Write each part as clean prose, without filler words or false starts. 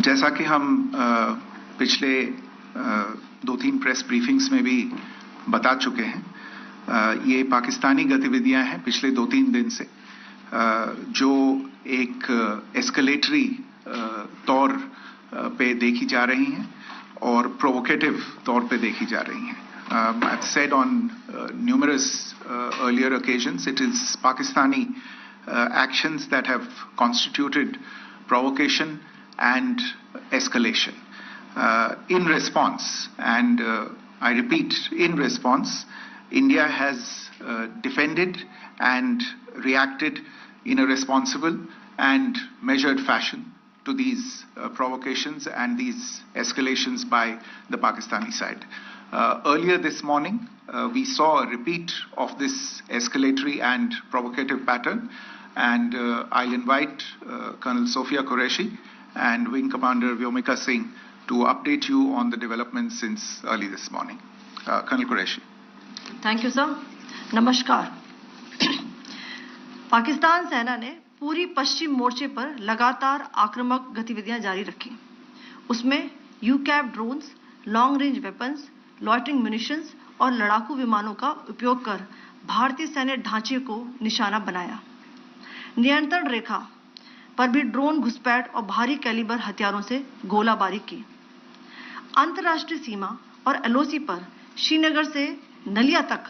जैसा कि हम पिछले 2-3 प्रेस ब्रीफिंग्स में भी बता चुके हैं, ये पाकिस्तानी गतिविधियां हैं पिछले 2-3 दिन से, जो एक एस्केलेटरी तौर पे देखी जा रही हैं और प्रोवोकेटिव तौर पे देखी जा रही हैं. I've said on numerous earlier occasions, it is Pakistani actions that have constituted provocation and escalation. In response, and I repeat, in response, India has defended and reacted in a responsible and measured fashion to these provocations and these escalations by the Pakistani side. Earlier this morning, we saw a repeat of this escalatory and provocative pattern, and I'll invite Colonel Sophia Qureshi and Wing Commander Vyomika Singh to update you on the developments since early this morning. Colonel Qureshi. Thank you, sir. Namaskar. Pakistan सेना ने पूरी पश्चिम मोर्चे पर लगातार आक्रामक गतिविधियां जारी रखी. उसमें यूकैप drones, long range weapons, loitering munitions और लड़ाकू विमानों का उपयोग कर भारतीय सैन्य ढांचे को निशाना बनाया. नियंत्रण रेखा पर भी ड्रोन घुसपैठ और भारी कैलिबर हथियारों से गोलाबारी की. अंतर्राष्ट्रीय सीमा और एलओसी पर श्रीनगर से नलिया तक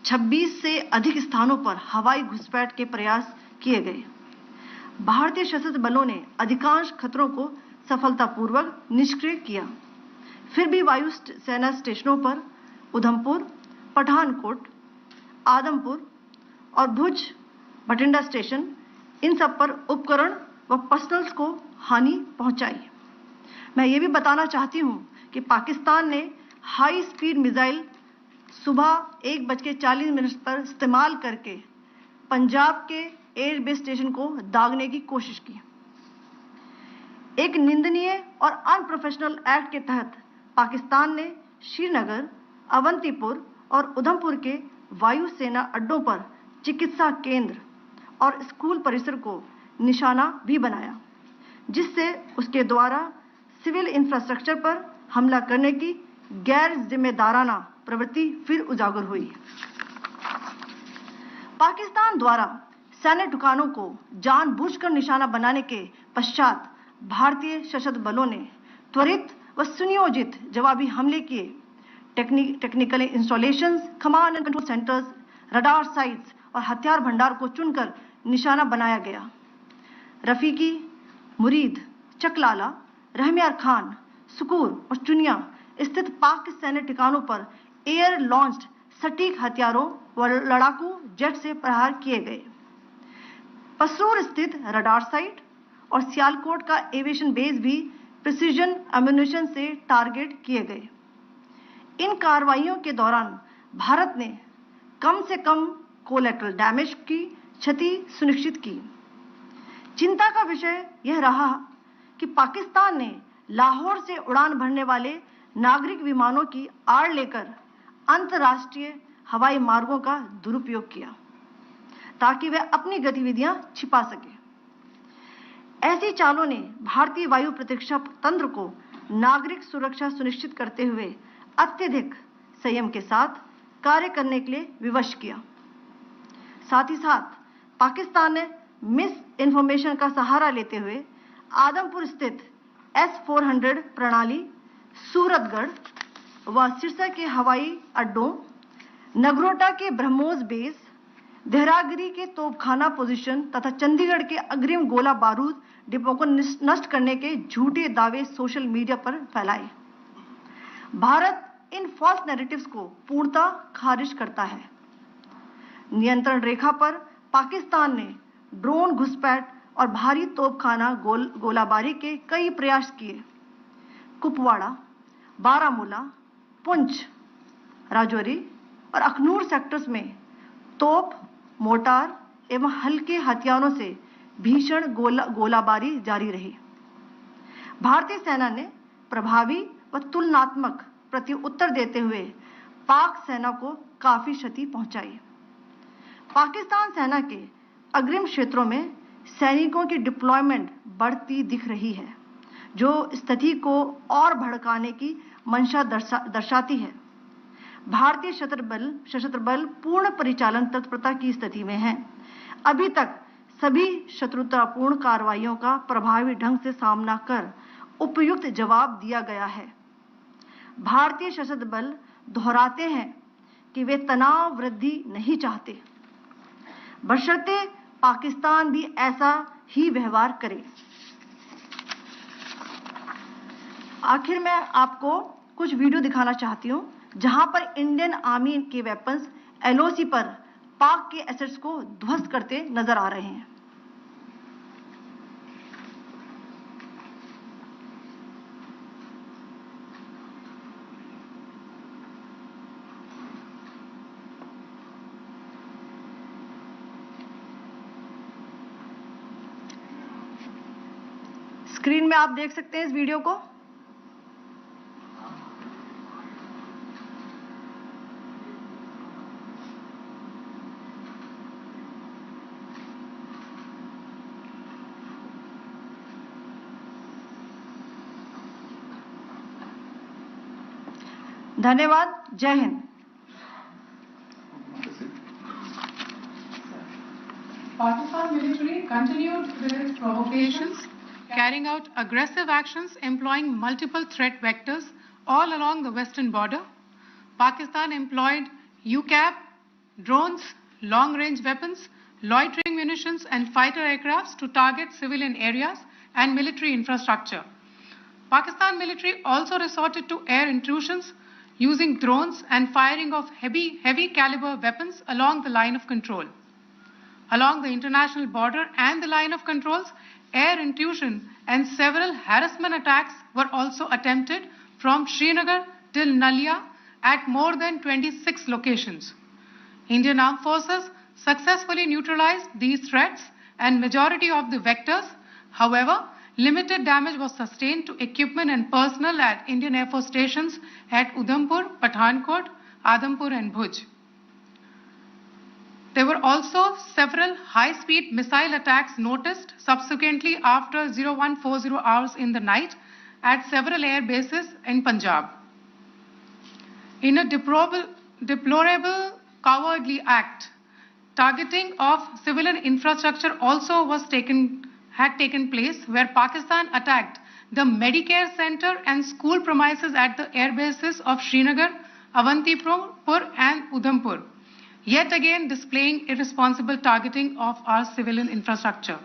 26 से अधिक स्थानों पर हवाई घुसपैठ के प्रयास किए गए. भारतीय सशस्त्र बलों ने अधिकांश खतरों को सफलतापूर्वक निष्क्रिय किया. फिर भी वायु सेना स्टेशनों पर उधमपुर, पठानकोट, आदमपुर और भुज बठिंडा स्टेशन, इन सब पर उपकरण व पर्सनल्स को हानि पहुंचाई. मैं ये भी बताना चाहती हूं कि पाकिस्तान ने हाई स्पीड मिसाइल सुबह 1:40 पर इस्तेमाल करके पंजाब के एयरबेस स्टेशन को दागने की कोशिश की. एक निंदनीय और अनप्रोफेशनल एक्ट के तहत पाकिस्तान ने श्रीनगर, अवंतीपुर और उधमपुर के वायु सेना अड्डों पर चिकित्सा केंद्र और स्कूल परिसर को निशाना भी बनाया, जिससे उसके द्वारा सिविल इंफ्रास्ट्रक्चर पर हमला करने की गैर जिम्मेदाराना प्रवृत्ति फिर उजागर हुई. पाकिस्तान द्वारा सैन्य ठिकानों को जानबूझकर निशाना बनाने के पश्चात भारतीय सशस्त्र बलों ने त्वरित व सुनियोजित जवाबी हमले किए. Technical installations, command and control centres, radar sites और हथियार भंडार को चुनकर निशाना बनाया गया. रफीकी, मुरीद, चकलाला, रहमियार खान, सुकूर और चुनिया स्थित पाक सैन्य ठिकानों पर एयर लॉन्च्ड सटीक हथियारों व लड़ाकू जेट से प्रहार किए गए. पसरूर स्थित रडार साइट और सियालकोट का एविएशन बेस भी प्रिसीजन एम्यूनिशन से टारगेट किए गए. इन कार्रवाइयों के दौरान भारत ने कम से कम कोलैटरल डैमेज की क्षति सुनिश्चित की. चिंता का विषय यह रहा कि पाकिस्तान ने लाहौर से उड़ान भरने वाले नागरिक विमानों की आड़ लेकर अंतर्राष्ट्रीय हवाई मार्गों का दुरुपयोग किया ताकि वे अपनी गतिविधियां छिपा सके. ऐसी चालों ने भारतीय वायु प्रतिरक्षा तंत्र को नागरिक सुरक्षा सुनिश्चित करते हुए अत्यधिक संयम के साथ कार्य करने के लिए विवश किया. साथ ही साथ पाकिस्तान ने मिस इन्फॉर्मेशन का सहारा लेते हुए आदमपुर स्थित S-400 प्रणाली, सूरतगढ़ व सिरसा के हवाई अड्डों, नगरोटा के ब्रह्मोस बेस, देहरागिरी के तोपखाना पोजीशन तथा चंडीगढ़ के अग्रिम गोला बारूद डिपो को नष्ट करने के झूठे दावे सोशल मीडिया पर फैलाए. भारत इन फॉल्स नैरेटिव्स को पूर्णतः खारिज करता है. नियंत्रण रेखा पर पाकिस्तान ने ड्रोन घुसपैठ और भारी तोपखाना गोलाबारी के कई प्रयास किए. कुपवाड़ा, बारामूला, पुंछ, राजौरी और अखनूर सेक्टर्स में तोप, मोर्टार एवं हल्के हथियारों से भीषण गोलाबारी जारी रही. भारतीय सेना ने प्रभावी व तुलनात्मक प्रत्युत्तर देते हुए पाक सेना को काफी क्षति पहुंचाई. पाकिस्तान सेना के अग्रिम क्षेत्रों में सैनिकों की डिप्लॉयमेंट बढ़ती दिख रही है, जो स्थिति को और भड़काने की मंशा दर्शाती है। भारतीय सशस्त्र बल पूर्ण परिचालन तत्परता की स्थिति में है। अभी तक सभी शत्रुतापूर्ण कार्रवाइयों का प्रभावी ढंग से सामना कर उपयुक्त जवाब दिया गया है। भारतीय सशस्त्र बल दोहराते हैं कि वे तनाव वृद्धि नहीं चाहते, बशर्ते पाकिस्तान भी ऐसा ही व्यवहार करे। आखिर मैं आपको कुछ वीडियो दिखाना चाहती हूं जहां पर इंडियन आर्मी के वेपन्स एलओसी पर पाक के एसेट्स को ध्वस्त करते नजर आ रहे हैं। स्क्रीन में आप देख सकते हैं इस वीडियो को। धन्यवाद। जय Hind. Pakistan military continued with its provocations, carrying out aggressive actions employing multiple threat vectors all along the western border. Pakistan employed UCAV, drones, long-range weapons, loitering munitions and fighter aircrafts to target civilian areas and military infrastructure. Pakistan military also resorted to air intrusions using drones and firing of heavy caliber weapons along the line of control. Along the international border and the line of controls, air intrusion and several harassment attacks were also attempted from Srinagar till Nalia at more than 26 locations. Indian Armed Forces successfully neutralized these threats and majority of the vectors. However, limited damage was sustained to equipment and personnel at Indian Air Force stations at Udhampur, Pathankot, Adampur and Bhuj. There were also several high-speed missile attacks noticed subsequently after 0140 hours in the night at several air bases in Punjab. In a deplorable cowardly act, targeting of civilian infrastructure also had taken place, where Pakistan attacked the Medicare Center and school premises at the air bases of Srinagar, Avantipur and Udhampur, yet again displaying irresponsible targeting of our civilian infrastructure.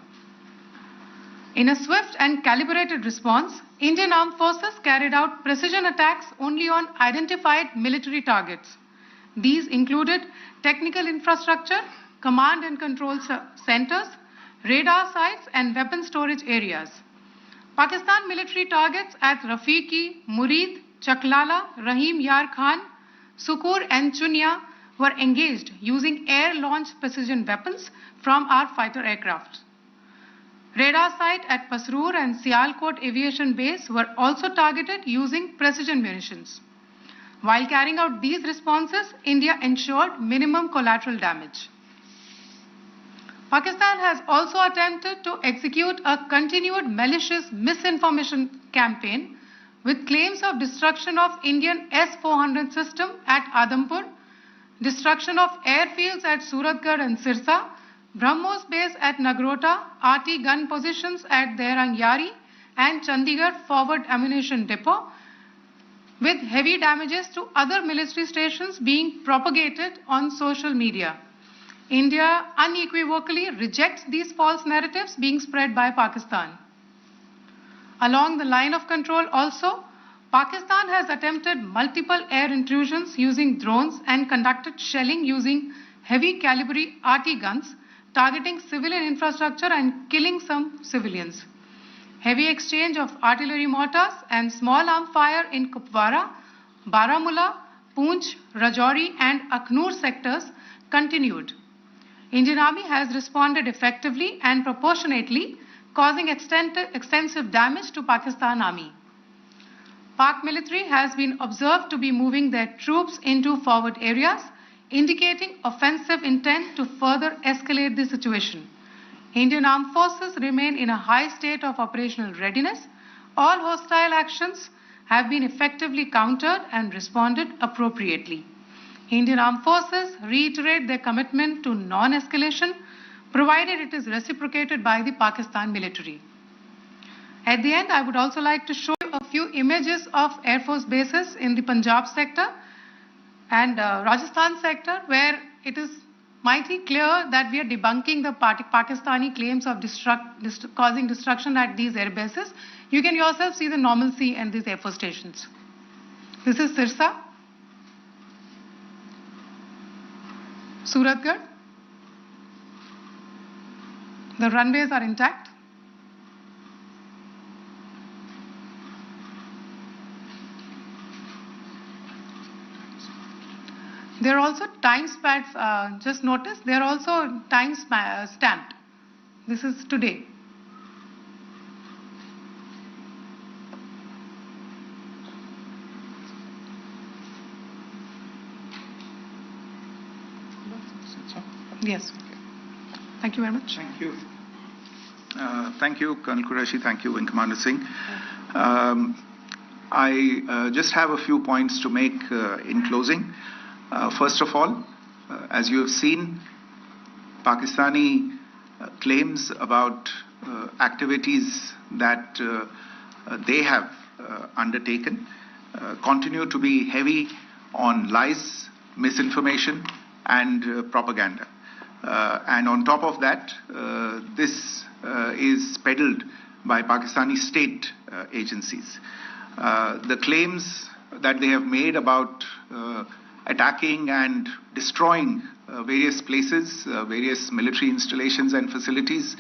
In a swift and calibrated response, Indian Armed Forces carried out precision attacks only on identified military targets. These included technical infrastructure, command and control centers, radar sites and weapon storage areas. Pakistan military targets at Rafiqi, Murid, Chaklala, Rahim Yar Khan, Sukur and Chunya were engaged using air-launched precision weapons from our fighter aircraft. Radar site at Pasroor and Sialkot Aviation Base were also targeted using precision munitions. While carrying out these responses, India ensured minimum collateral damage. Pakistan has also attempted to execute a continued malicious misinformation campaign with claims of destruction of Indian S-400 system at Adampur, destruction of airfields at Suratgarh and Sirsa, BrahMos base at Nagrota, RT gun positions at Derang Yari and Chandigarh forward ammunition depot, with heavy damages to other military stations being propagated on social media. India unequivocally rejects these false narratives being spread by Pakistan. Along the line of control also, Pakistan has attempted multiple air intrusions using drones and conducted shelling using heavy caliber RT guns, targeting civilian infrastructure and killing some civilians. Heavy exchange of artillery mortars and small arm fire in Kupwara, Baramulla, Poonch, Rajouri and Akhnur sectors continued. Indian Army has responded effectively and proportionately, causing extensive damage to Pakistan Army. Pak military has been observed to be moving their troops into forward areas, indicating offensive intent to further escalate the situation. Indian Armed Forces remain in a high state of operational readiness. All hostile actions have been effectively countered and responded appropriately. Indian Armed Forces reiterate their commitment to non-escalation, provided it is reciprocated by the Pakistan military. At the end, I would also like to show you a few images of Air Force bases in the Punjab sector and Rajasthan sector, where it is mighty clear that we are debunking the Pakistani claims of causing destruction at these air bases. You can yourself see the normalcy in these Air Force stations. This is Sirsa, Suratgarh. The runways are intact. There are also time pads, just notice, they are also time stamped. This is today. Yes. Thank you very much. Thank you. Thank you, Colonel Qureshi. Thank you, Wing Commander Singh. I just have a few points to make in closing. First of all, as you have seen, Pakistani claims about activities that they have undertaken continue to be heavy on lies, misinformation, and propaganda. And on top of that, this is peddled by Pakistani state agencies. The claims that they have made about attacking and destroying various places, various military installations and facilities,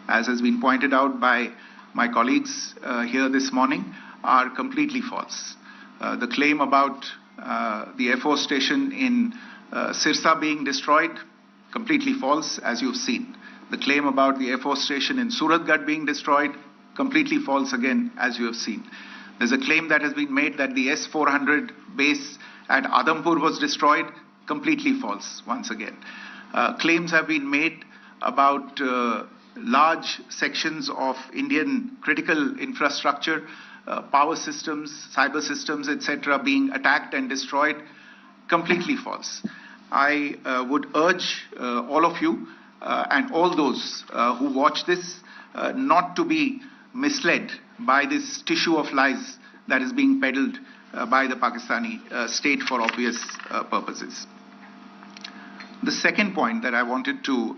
as has been pointed out by my colleagues here this morning, are completely false. The claim about the Air Force station in Sirsa being destroyed, completely false, as you've seen. The claim about the Air Force station in Suratgarh being destroyed, completely false again, as you have seen. There's a claim that has been made that the S-400 base at Adampur was destroyed, completely false once again. Claims have been made about large sections of Indian critical infrastructure, power systems, cyber systems, etc. being attacked and destroyed, completely false. I would urge all of you and all those who watch this not to be misled by this tissue of lies that is being peddled by the Pakistani state for obvious purposes. The second point that I wanted to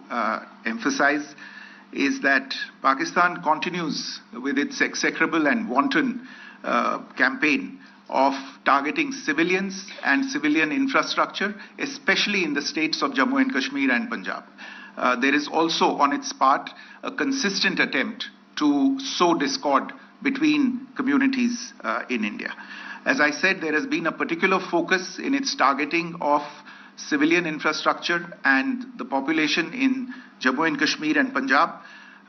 emphasize is that Pakistan continues with its execrable and wanton campaign of targeting civilians and civilian infrastructure, especially in the states of Jammu and Kashmir and Punjab. There is also on its part a consistent attempt to sow discord between communities in India. As I said, there has been a particular focus in its targeting of civilian infrastructure and the population in Jammu and Kashmir and Punjab.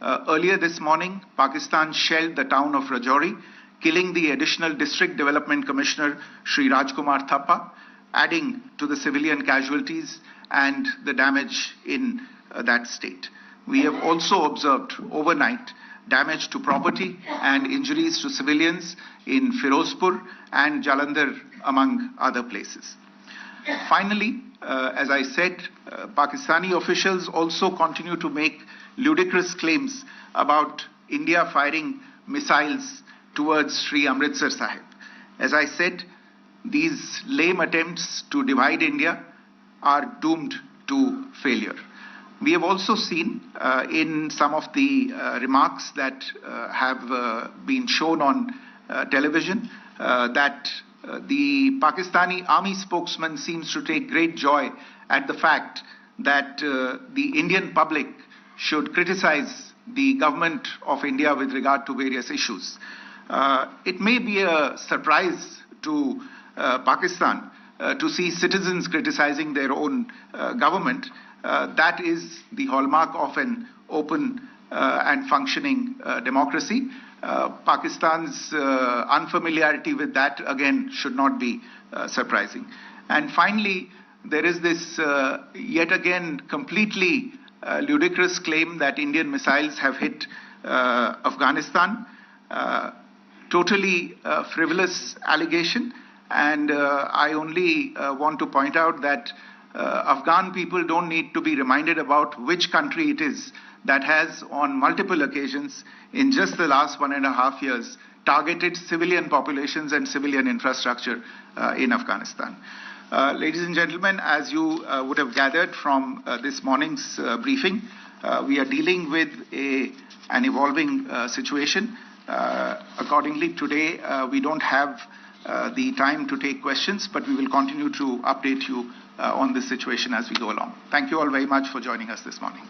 Earlier this morning, Pakistan shelled the town of Rajouri, killing the additional District Development Commissioner, Shri Rajkumar Thappa, adding to the civilian casualties and the damage in that state. We have also observed overnight damage to property and injuries to civilians in Firozpur and Jalandhar, among other places. Finally, as I said, Pakistani officials also continue to make ludicrous claims about India firing missiles towards Sri Amritsar Sahib. As I said, these lame attempts to divide India are doomed to failure. We have also seen in some of the remarks that have been shown on television that the Pakistani army spokesman seems to take great joy at the fact that the Indian public should criticize the government of India with regard to various issues. It may be a surprise to Pakistan to see citizens criticizing their own government. That is the hallmark of an open and functioning democracy. Pakistan's unfamiliarity with that, again, should not be surprising. And finally, there is this yet again completely ludicrous claim that Indian missiles have hit Afghanistan. totally frivolous allegation. And I only want to point out that Afghan people don't need to be reminded about which country it is that has, on multiple occasions, in just the last 1.5 years, targeted civilian populations and civilian infrastructure in Afghanistan. Ladies and gentlemen, as you would have gathered from this morning's briefing, we are dealing with an evolving situation. Accordingly, today we don't have the time to take questions, but we will continue to update you on this situation as we go along. Thank you all very much for joining us this morning.